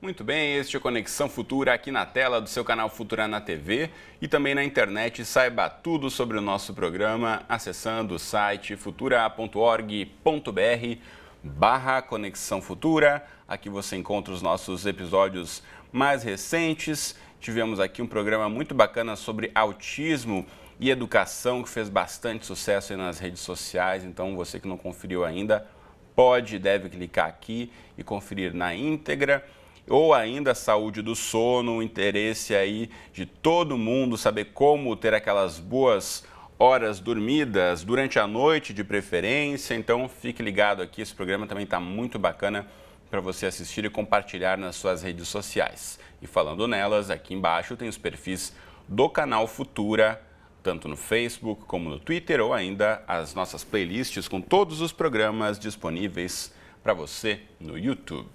Muito bem, este é o Conexão Futura aqui na tela do seu canal Futura na TV e também na internet. Saiba tudo sobre o nosso programa acessando o site futura.org.br/Conexão Futura. Aqui você encontra os nossos episódios mais recentes. Tivemos aqui um programa muito bacana sobre autismo e educação que fez bastante sucesso aí nas redes sociais. Então você que não conferiu ainda, pode e deve clicar aqui e conferir na íntegra. Ou ainda a saúde do sono, o interesse aí de todo mundo saber como ter aquelas boas horas dormidas durante a noite de preferência. Então fique ligado aqui, esse programa também está muito bacana para você assistir e compartilhar nas suas redes sociais. E falando nelas, aqui embaixo tem os perfis do canal Futura, tanto no Facebook como no Twitter, ou ainda as nossas playlists com todos os programas disponíveis para você no YouTube.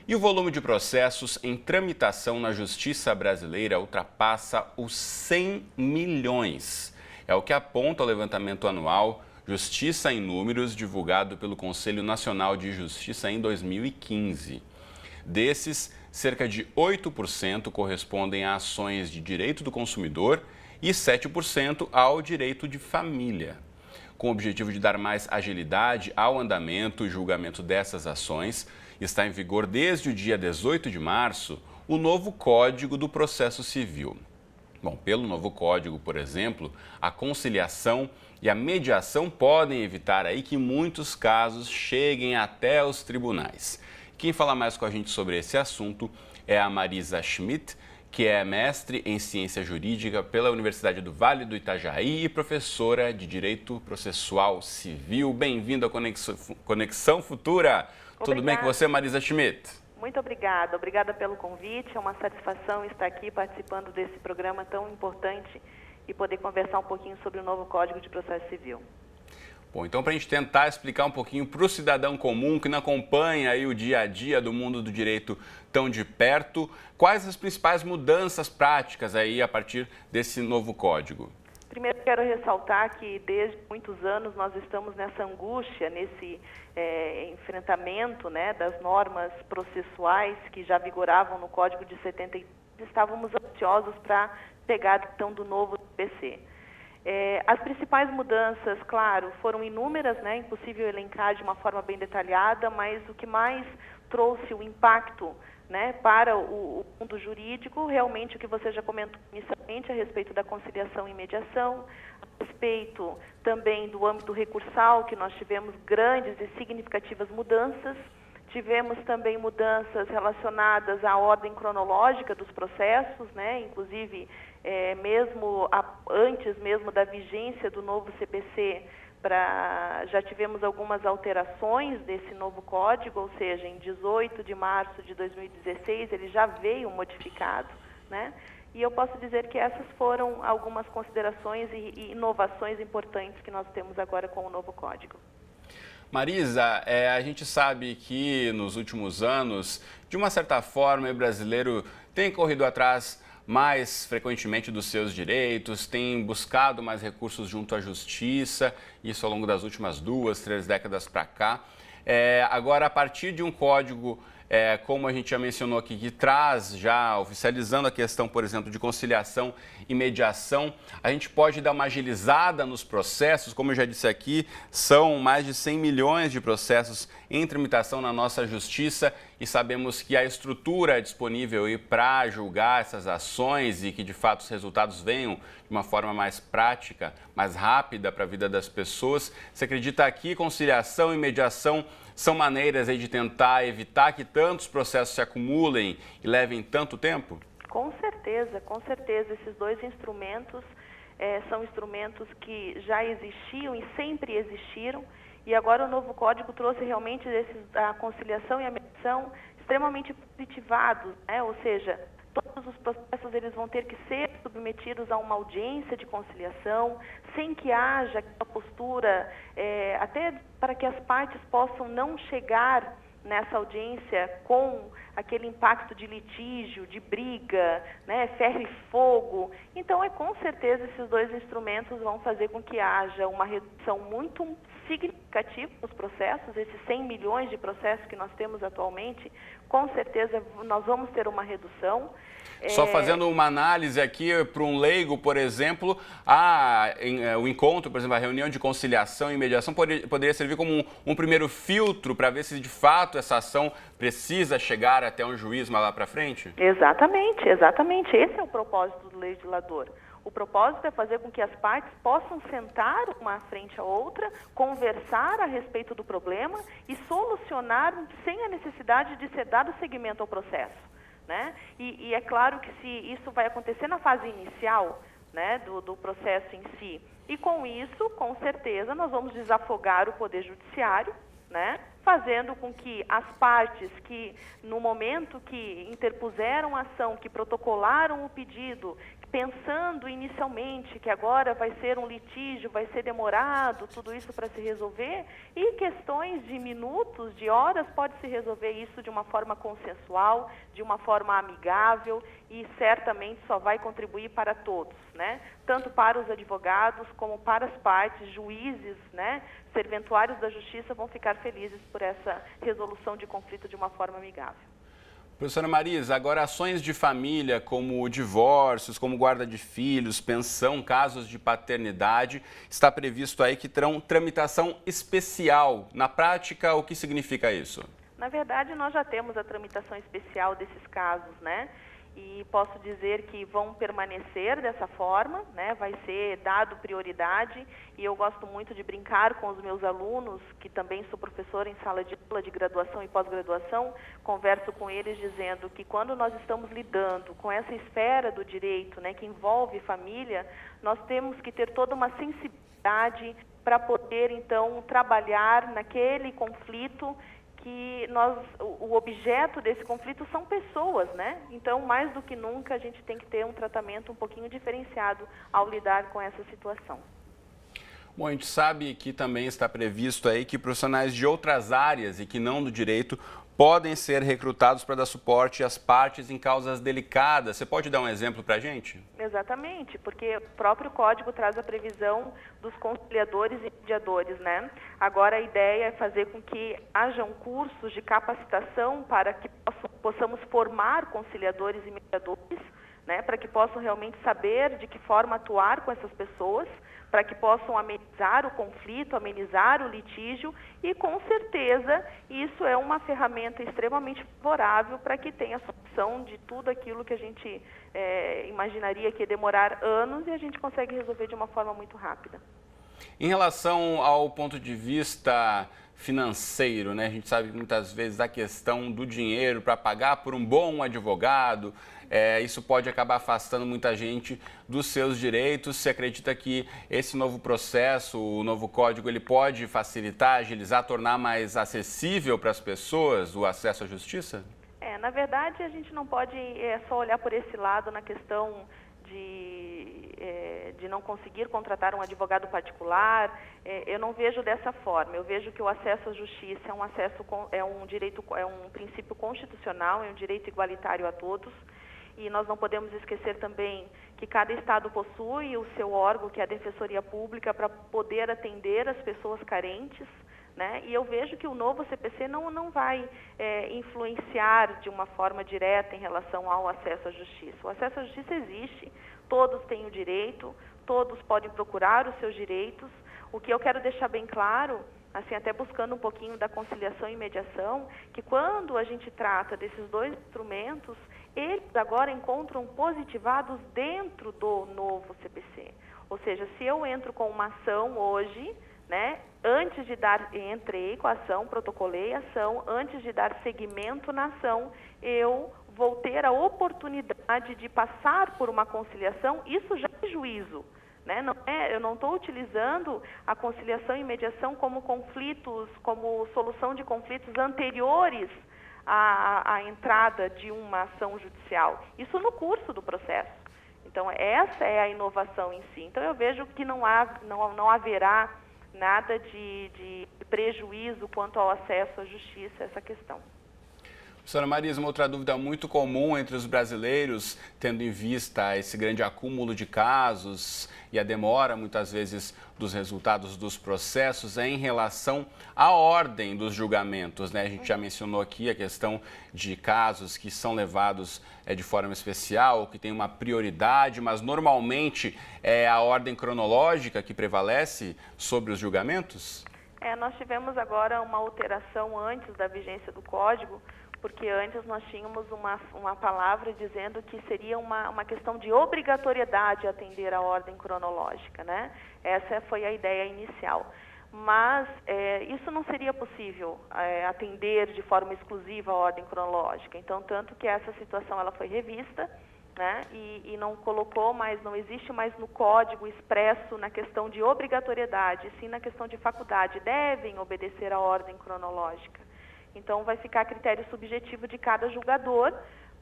E o volume de processos em tramitação na Justiça brasileira ultrapassa os 100 milhões. É o que aponta o levantamento anual Justiça em Números, divulgado pelo Conselho Nacional de Justiça em 2015. Desses, cerca de 8% correspondem a ações de direito do consumidor e 7% ao direito de família. Com o objetivo de dar mais agilidade ao andamento e julgamento dessas ações, está em vigor desde o dia 18 de março o novo Código do Processo Civil. Bom, pelo novo código, por exemplo, a conciliação e a mediação podem evitar aí que muitos casos cheguem até os tribunais. Quem fala mais com a gente sobre esse assunto é a Marisa Schmidt, que é mestre em Ciência Jurídica pela Universidade do Vale do Itajaí e professora de Direito Processual Civil. Bem-vindo à Conexão Futura. Obrigada. Tudo bem com você, Marisa Schmidt? Muito obrigada. Obrigada pelo convite. É uma satisfação estar aqui participando desse programa tão importante e poder conversar um pouquinho sobre o novo Código de Processo Civil. Bom, então para a gente tentar explicar um pouquinho para o cidadão comum que não acompanha aí o dia a dia do mundo do direito tão de perto, quais as principais mudanças práticas aí a partir desse novo código? Primeiro, quero ressaltar que desde muitos anos nós estamos nessa angústia, nesse enfrentamento, né, das normas processuais que já vigoravam no Código de 73. Estávamos ansiosos para pegar então do novo CPC. As principais mudanças, claro, foram inúmeras, né, impossível elencar de uma forma bem detalhada, mas o que mais trouxe o impacto, né, para o mundo jurídico, realmente o que você já comentou inicialmente a respeito da conciliação e mediação, a respeito também do âmbito recursal, que nós tivemos grandes e significativas mudanças, tivemos também mudanças relacionadas à ordem cronológica dos processos, né, inclusive antes mesmo da vigência do novo CPC, já tivemos algumas alterações desse novo código, ou seja, em 18 de março de 2016 ele já veio modificado, né? E eu posso dizer que essas foram algumas considerações e inovações importantes que nós temos agora com o novo código. Marisa, a gente sabe que nos últimos anos, de uma certa forma, o brasileiro tem corrido atrás mais frequentemente dos seus direitos, tem buscado mais recursos junto à justiça, isso ao longo das últimas 2, 3 décadas para cá. Agora, a partir de um código, como a gente já mencionou aqui, que traz já, oficializando a questão, por exemplo, de conciliação e mediação, a gente pode dar uma agilizada nos processos. Como eu já disse aqui, são mais de 100 milhões de processos em tramitação na nossa justiça e sabemos que a estrutura disponível para julgar essas ações e que, de fato, os resultados venham de uma forma mais prática, mais rápida para a vida das pessoas. Você acredita que conciliação e mediação são maneiras aí de tentar evitar que tantos processos se acumulem e levem tanto tempo? Com certeza. Esses dois instrumentos são instrumentos que já existiam e sempre existiram, e agora o novo código trouxe realmente a conciliação e a mediação extremamente positivados, né? Ou seja, todos os processos eles vão ter que ser submetidos a uma audiência de conciliação, sem que haja aquela postura, até para que as partes possam não chegar nessa audiência com aquele impacto de litígio, de briga, né, ferro e fogo. Então, com certeza, esses dois instrumentos vão fazer com que haja uma redução muito significativo nos processos, esses 100 milhões de processos que nós temos atualmente, com certeza nós vamos ter uma redução. Só fazendo uma análise aqui para um leigo, por exemplo, o encontro, por exemplo, a reunião de conciliação e mediação poderia servir como um primeiro filtro para ver se de fato essa ação precisa chegar até um juiz mais lá para frente? Exatamente, exatamente. Esse é o propósito do legislador. O propósito é fazer com que as partes possam sentar uma frente à outra, conversar a respeito do problema e solucionar sem a necessidade de ser dado seguimento ao processo. Né? E é claro que se isso vai acontecer na fase inicial, né, do processo em si, e com isso, com certeza, nós vamos desafogar o Poder Judiciário, né, fazendo com que as partes que, no momento que interpuseram a ação, que protocolaram o pedido, pensando inicialmente que agora vai ser um litígio, vai ser demorado, tudo isso para se resolver, e questões de minutos, de horas, pode se resolver isso de uma forma consensual, de uma forma amigável, e certamente só vai contribuir para todos, né? Tanto para os advogados como para as partes, juízes, né? Serventuários da Justiça vão ficar felizes por essa resolução de conflito de uma forma amigável. Professora Marisa, agora ações de família como divórcios, como guarda de filhos, pensão, casos de paternidade, está previsto aí que terão tramitação especial. Na prática, o que significa isso? Na verdade, nós já temos a tramitação especial desses casos, né? E posso dizer que vão permanecer dessa forma, né? Vai ser dado prioridade, e eu gosto muito de brincar com os meus alunos, que também sou professora em sala de aula de graduação e pós-graduação, converso com eles dizendo que quando nós estamos lidando com essa esfera do direito, né, que envolve família, nós temos que ter toda uma sensibilidade para poder, então, trabalhar naquele conflito que o objeto desse conflito são pessoas, né? Então, mais do que nunca, a gente tem que ter um tratamento um pouquinho diferenciado ao lidar com essa situação. Bom, a gente sabe que também está previsto aí que profissionais de outras áreas e que não do direito podem ser recrutados para dar suporte às partes em causas delicadas. Você pode dar um exemplo para a gente? Exatamente, porque o próprio Código traz a previsão dos conciliadores e mediadores, né? Agora a ideia é fazer com que hajam cursos de capacitação para que possamos formar conciliadores e mediadores, né? Para que possam realmente saber de que forma atuar com essas pessoas, para que possam amenizar o conflito, amenizar o litígio, e com certeza isso é uma ferramenta extremamente favorável para que tenha a solução de tudo aquilo que a gente imaginaria que ia demorar anos, e a gente consegue resolver de uma forma muito rápida. Em relação ao ponto de vista financeiro, né? A gente sabe que muitas vezes a questão do dinheiro para pagar por um bom advogado, isso pode acabar afastando muita gente dos seus direitos. Você acredita que esse novo processo, o novo código, ele pode facilitar, agilizar, tornar mais acessível para as pessoas o acesso à justiça? Na verdade, a gente não pode só olhar por esse lado na questão de não conseguir contratar um advogado particular. Eu não vejo dessa forma. Eu vejo que o acesso à justiça é um direito, é um princípio constitucional, é um direito igualitário a todos. E nós não podemos esquecer também que cada estado possui o seu órgão, que é a Defensoria Pública, para poder atender as pessoas carentes, né? E eu vejo que o novo CPC não vai influenciar de uma forma direta em relação ao acesso à justiça. O acesso à justiça existe, todos têm o direito, todos podem procurar os seus direitos. O que eu quero deixar bem claro, assim, até buscando um pouquinho da conciliação e mediação, que quando a gente trata desses dois instrumentos, eles agora encontram positivados dentro do novo CPC. Ou seja, se eu entro com uma ação hoje, né, entrei com a ação, protocolei a ação, antes de dar seguimento na ação, eu vou ter a oportunidade de passar por uma conciliação, isso já é juízo. Né? Eu não estou utilizando a conciliação e mediação como conflitos, como solução de conflitos anteriores à entrada de uma ação judicial. Isso no curso do processo. Então, essa é a inovação em si. Então, eu vejo que não haverá nada de prejuízo quanto ao acesso à justiça, essa questão. Professora Marisa, uma outra dúvida muito comum entre os brasileiros, tendo em vista esse grande acúmulo de casos e a demora, muitas vezes, dos resultados dos processos, é em relação à ordem dos julgamentos, né? A gente já mencionou aqui a questão de casos que são levados de forma especial, que tem uma prioridade, mas normalmente é a ordem cronológica que prevalece sobre os julgamentos? Nós tivemos agora uma alteração antes da vigência do Código, porque antes nós tínhamos uma palavra dizendo que seria uma questão de obrigatoriedade atender a ordem cronológica, né? Essa foi a ideia inicial. Mas isso não seria possível atender de forma exclusiva a ordem cronológica. Então, tanto que essa situação ela foi revista, né? E não colocou mais, não existe mais no Código expresso na questão de obrigatoriedade, sim na questão de faculdade, devem obedecer à ordem cronológica. Então, vai ficar a critério subjetivo de cada julgador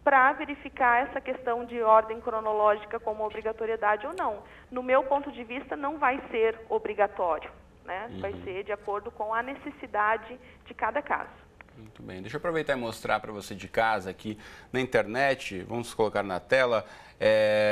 para verificar essa questão de ordem cronológica como obrigatoriedade ou não. No meu ponto de vista, não vai ser obrigatório, né? Vai ser de acordo com a necessidade de cada caso. Muito bem. Deixa eu aproveitar e mostrar para você de casa aqui na internet, vamos colocar na tela,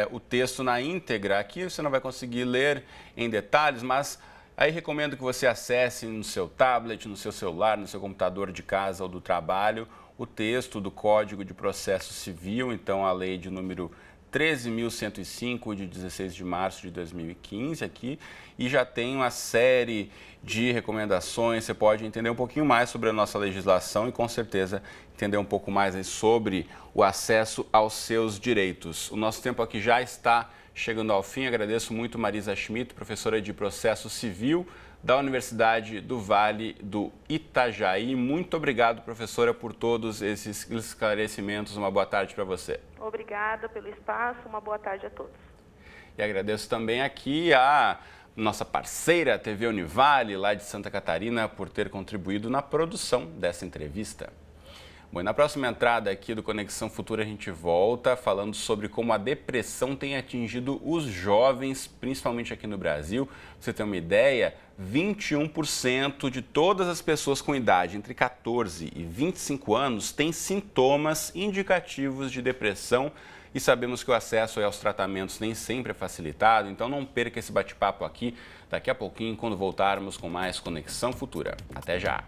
o texto na íntegra. Aqui você não vai conseguir ler em detalhes, mas aí recomendo que você acesse no seu tablet, no seu celular, no seu computador de casa ou do trabalho, o texto do Código de Processo Civil, então a lei de número 13.105, de 16 de março de 2015 aqui, e já tem uma série de recomendações. Você pode entender um pouquinho mais sobre a nossa legislação e, com certeza, entender um pouco mais aí sobre o acesso aos seus direitos. O nosso tempo aqui já está chegando ao fim. Agradeço muito Marisa Schmidt, professora de Processo Civil da Universidade do Vale do Itajaí. Muito obrigado, professora, por todos esses esclarecimentos. Uma boa tarde para você. Obrigada pelo espaço, uma boa tarde a todos. E agradeço também aqui a nossa parceira TV Univale, lá de Santa Catarina, por ter contribuído na produção dessa entrevista. Bom, e na próxima entrada aqui do Conexão Futura a gente volta falando sobre como a depressão tem atingido os jovens, principalmente aqui no Brasil. Pra você ter uma ideia, 21% de todas as pessoas com idade entre 14 e 25 anos têm sintomas indicativos de depressão e sabemos que o acesso aos tratamentos nem sempre é facilitado, então não perca esse bate-papo aqui daqui a pouquinho quando voltarmos com mais Conexão Futura. Até já!